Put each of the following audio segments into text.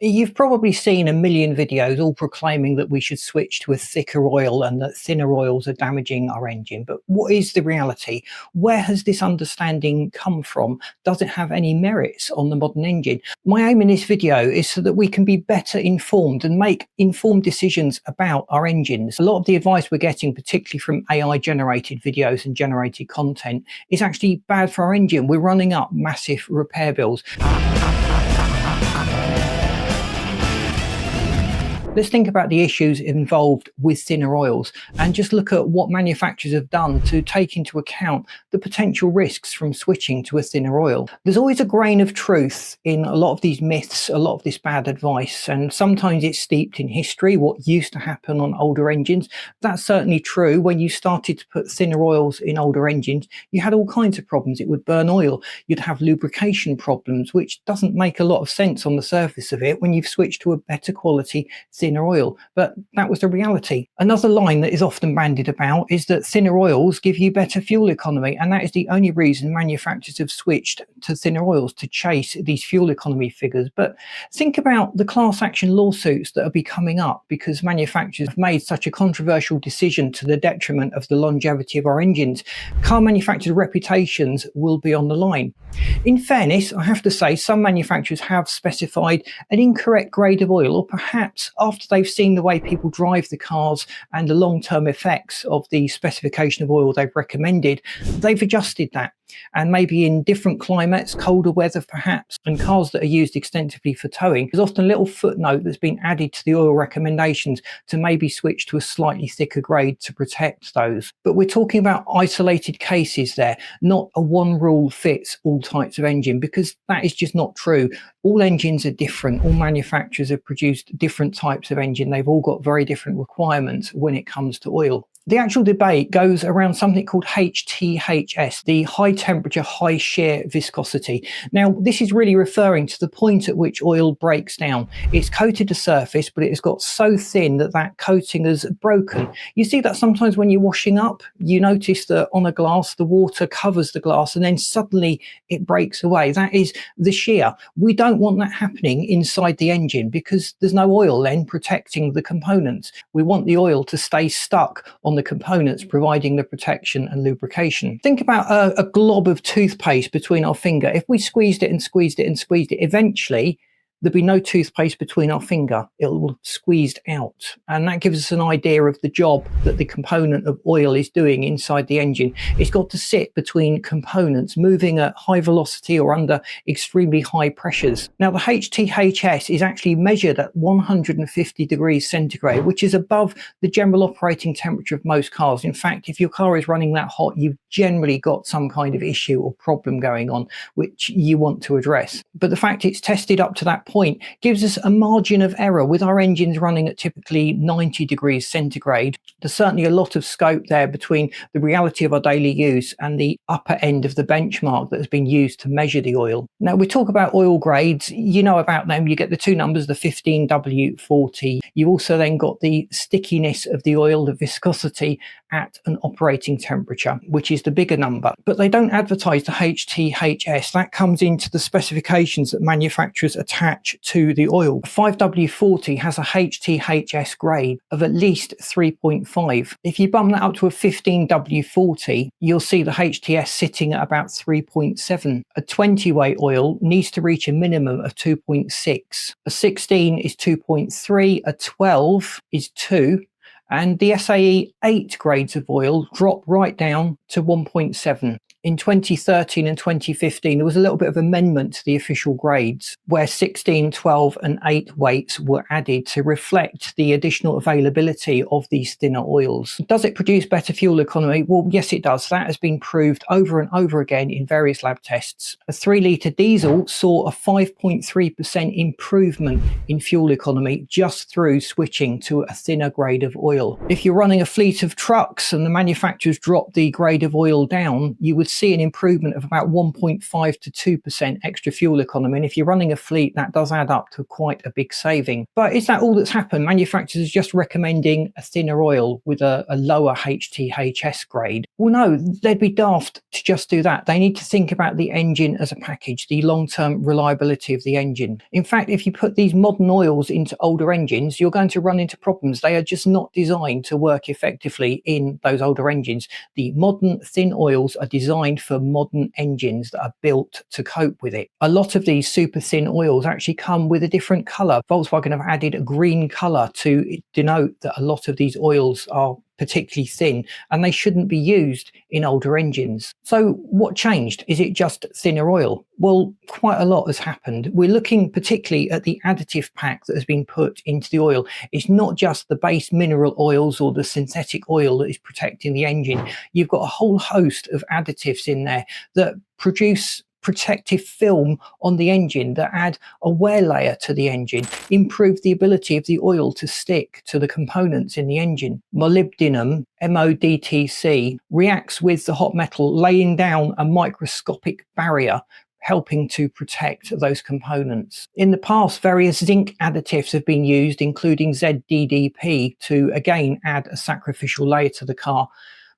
You've probably seen a million videos all proclaiming that we should switch to a thicker oil and that thinner oils are damaging our engine. But what is the reality? Where has this understanding come from? Does it have any merits on the modern engine? My aim in this video is so that we can be better informed and make informed decisions about our engines. A lot of the advice we're getting, particularly from AI generated videos and generated content, is actually bad for our engine. We're running up massive repair bills. Let's think about the issues involved with thinner oils and just look at what manufacturers have done to take into account the potential risks from switching to a thinner oil. There's always a grain of truth in a lot of these myths, a lot of this bad advice, and sometimes it's steeped in history, what used to happen on older engines. That's certainly true. When you started to put thinner oils in older engines, you had all kinds of problems. It would burn oil. You'd have lubrication problems, which doesn't make a lot of sense on the surface of it when you've switched to a better quality thinner oil, but that was the reality. Another line that is often bandied about is that thinner oils give you better fuel economy, and that is the only reason manufacturers have switched to thinner oils, to chase these fuel economy figures. But think about the class action lawsuits that will be coming up because manufacturers have made such a controversial decision to the detriment of the longevity of our engines. Car manufacturers' reputations will be on the line. In fairness, I have to say some manufacturers have specified an incorrect grade of oil, or perhaps after they've seen the way people drive the cars and the long-term effects of the specification of oil they've recommended, they've adjusted that. And maybe in different climates, colder weather perhaps, and cars that are used extensively for towing, there's often a little footnote that's been added to the oil recommendations to maybe switch to a slightly thicker grade to protect those. But we're talking about isolated cases there, not a one rule fits all types of engine, because that is just not true. All engines are different. All manufacturers have produced different types of engine. They've all got very different requirements when it comes to oil. The actual debate goes around something called HTHS, the high temperature, high shear viscosity. Now, this is really referring to the point at which oil breaks down. It's coated the surface, but it has got so thin that that coating has broken. You see that sometimes when you're washing up, you notice that on a glass, the water covers the glass and then suddenly it breaks away. That is the shear. We don't want that happening inside the engine because there's no oil then protecting the components. We want the oil to stay stuck on the components, providing the protection and lubrication. Think about a glob of toothpaste between our finger. If we squeezed it and squeezed it and squeezed it, eventually there'd be no toothpaste between our finger. It will squeezed out. And that gives us an idea of the job that the component of oil is doing inside the engine. It's got to sit between components, moving at high velocity or under extremely high pressures. Now, the HTHS is actually measured at 150 degrees centigrade, which is above the general operating temperature of most cars. In fact, if your car is running that hot, you've generally got some kind of issue or problem going on, which you want to address. But the fact it's tested up to that point gives us a margin of error. With our engines running at typically 90 degrees centigrade, there's certainly a lot of scope there between the reality of our daily use and the upper end of the benchmark that has been used to measure the oil. Now, we talk about oil grades, you know about them. You get the two numbers, the 15W-20. You also then got the stickiness of the oil, the viscosity at an operating temperature, which is the bigger number. But they don't advertise the HTHS. That comes into the specifications that manufacturers attach to the oil. 5W40 has a HTHS grade of at least 3.5. If you bump that up to a 15W40, you'll see the HTS sitting at about 3.7. A 20-weight oil needs to reach a minimum of 2.6. A 16 is 2.3. A 12 is 2. And the SAE 8 grades of oil drop right down to 1.7. In 2013 and 2015, there was a little bit of amendment to the official grades where 16, 12 and 8 weights were added to reflect the additional availability of these thinner oils. Does it produce better fuel economy? Well, yes, it does. That has been proved over and over again in various lab tests. A 3-litre diesel saw a 5.3% improvement in fuel economy just through switching to a thinner grade of oil. If you're running a fleet of trucks and the manufacturers drop the grade of oil down, you would see an improvement of about 1.5 to 2% extra fuel economy. And if you're running a fleet, that does add up to quite a big saving. But is that all that's happened? Manufacturers are just recommending a thinner oil with a lower HTHS grade. Well, no, they'd be daft to just do that. They need to think about the engine as a package, the long-term reliability of the engine. In fact, if you put these modern oils into older engines, you're going to run into problems. They are just not designed to work effectively in those older engines. The modern thin oils are designed for modern engines that are built to cope with it. A lot of these super thin oils actually come with a different color. Volkswagen have added a green color to denote that a lot of these oils are particularly thin and they shouldn't be used in older engines. So what changed? Is it just thinner oil? Well, quite a lot has happened. We're looking particularly at the additive pack that has been put into the oil. It's not just the base mineral oils or the synthetic oil that is protecting the engine. You've got a whole host of additives in there that produce protective film on the engine that add a wear layer to the engine, improve the ability of the oil to stick to the components in the engine. Molybdenum, MoDTC, reacts with the hot metal, laying down a microscopic barrier helping to protect those components. In the past, various zinc additives have been used, including ZDDP, to again add a sacrificial layer to the car.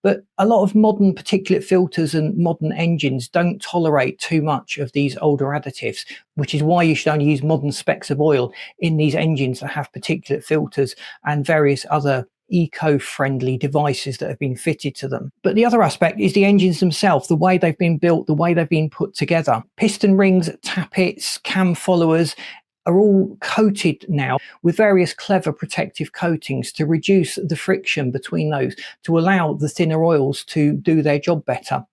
But a lot of modern particulate filters and modern engines don't tolerate too much of these older additives, which is why you should only use modern specs of oil in these engines that have particulate filters and various other eco-friendly devices that have been fitted to them. But the other aspect is the engines themselves, the way they've been built, the way they've been put together. Piston rings, tappets, cam followers are all coated now with various clever protective coatings to reduce the friction between those, to allow the thinner oils to do their job better.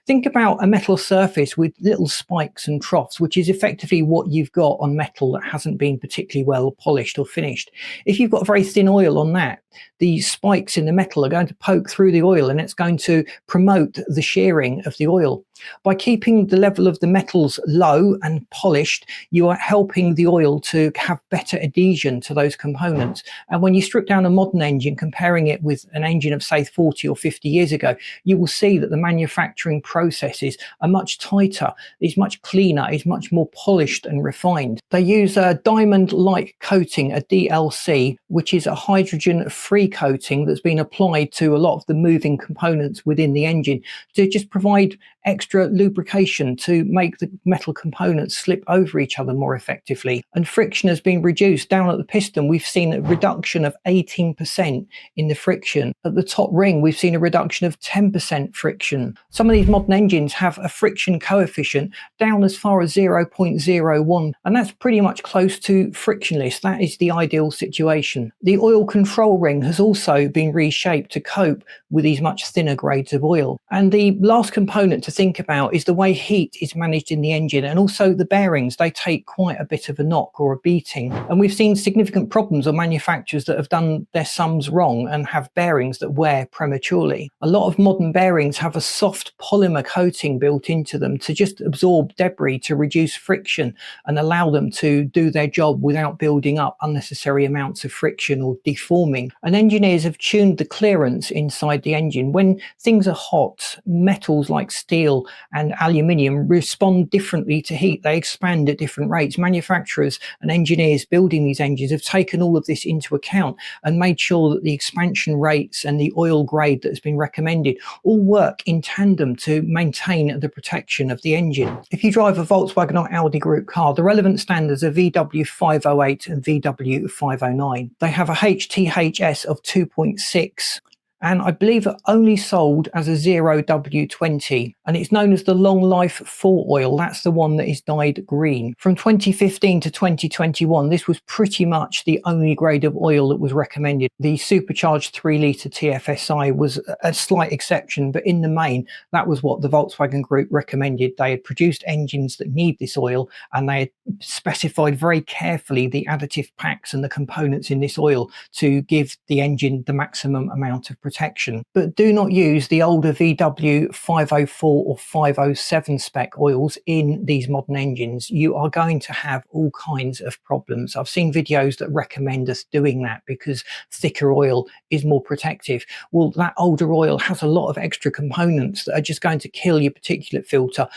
Think about a metal surface with little spikes and troughs, which is effectively what you've got on metal that hasn't been particularly well polished or finished. If you've got very thin oil on that, the spikes in the metal are going to poke through the oil and it's going to promote the shearing of the oil. By keeping the level of the metals low and polished, you are helping the oil to have better adhesion to those components. And when you strip down a modern engine, comparing it with an engine of say 40 or 50 years ago, you will see that the manufacturing processes are much tighter, is much cleaner, is much more polished and refined. They use a diamond-like coating, a DLC, which is a hydrogen-free coating that's been applied to a lot of the moving components within the engine to just provide extra lubrication to make the metal components slip over each other more effectively. And friction has been reduced. Down at the piston, we've seen a reduction of 18% in the friction. At the top ring, we've seen a reduction of 10% friction. Some of these modern engines have a friction coefficient down as far as 0.01, and that's pretty much close to frictionless. That is the ideal situation. The oil control ring has also been reshaped to cope with these much thinner grades of oil. And the last component to think about is the way heat is managed in the engine, and also the bearings. They take quite a bit of a knock or a beating, and we've seen significant problems on manufacturers that have done their sums wrong and have bearings that wear prematurely. A lot of modern bearings have a soft polymer coating built into them to just absorb debris, to reduce friction and allow them to do their job without building up unnecessary amounts of friction or deforming. And engineers have tuned the clearance inside the engine. When things are hot, metals like steel and aluminium respond differently to heat. They expand at different rates. Manufacturers and engineers building these engines have taken all of this into account and made sure that the expansion rates and the oil grade that has been recommended all work in tandem to maintain the protection of the engine. If you drive a Volkswagen or Audi group car, the relevant standards are VW508 and VW509. They have a HTHS of 2.6. and I believe it only sold as a 0W-20, and it's known as the long life full oil. That's the one that is dyed green. From 2015 to 2021, this was pretty much the only grade of oil that was recommended. The supercharged 3-litre TFSI was a slight exception, but in the main, that was what the Volkswagen Group recommended. They had produced engines that need this oil, and they had specified very carefully the additive packs and the components in this oil to give the engine the maximum amount of protection. protection. But do not use the older VW 504 or 507 spec oils in these modern engines. You are going to have all kinds of problems. I've seen videos that recommend us doing that because thicker oil is more protective. Well, that older oil has a lot of extra components that are just going to kill your particulate filter,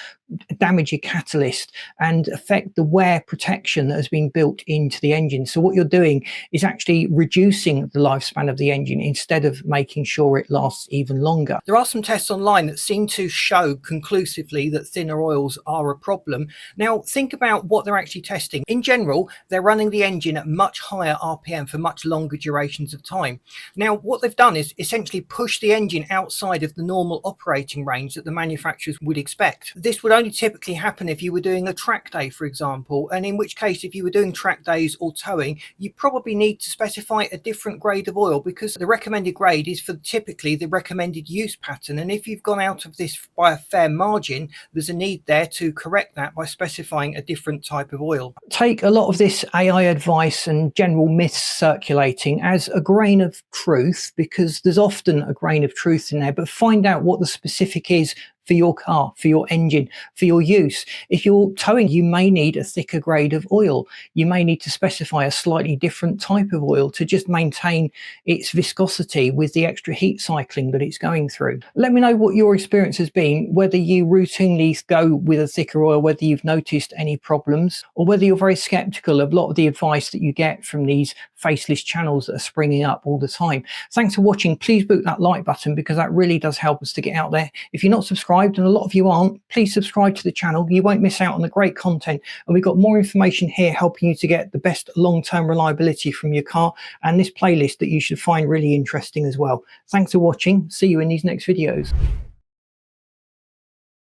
damage your catalyst, and affect the wear protection that has been built into the engine. So what you're doing is actually reducing the lifespan of the engine instead of making sure it lasts even longer. There are some tests online that seem to show conclusively that thinner oils are a problem. Now think about what they're actually testing. In general, they're running the engine at much higher RPM for much longer durations of time. Now what they've done is essentially push the engine outside of the normal operating range that the manufacturers would expect. This would only typically happen if you were doing a track day, for example, and in which case if you were doing track days or towing, you probably need to specify a different grade of oil, because the recommended grade is for typically the recommended use pattern, and if you've gone out of this by a fair margin, there's a need there to correct that by specifying a different type of oil. Take a lot of this AI advice and general myths circulating as a grain of truth, because there's often a grain of truth in there, but find out what the specific is for your car, for your engine, for your use. If you're towing, you may need a thicker grade of oil. You may need to specify a slightly different type of oil to just maintain its viscosity with the extra heat cycling that it's going through. Let me know what your experience has been, whether you routinely go with a thicker oil, whether you've noticed any problems, or whether you're very skeptical of a lot of the advice that you get from these faceless channels that are springing up all the time. Thanks for watching. Please boot that like button, because that really does help us to get out there. If you're not subscribed, and a lot of you aren't, please subscribe to the channel. You won't miss out on the great content, and we've got more information here helping you to get the best long-term reliability from your car, and this playlist that you should find really interesting as well. Thanks for watching. See you in these next videos.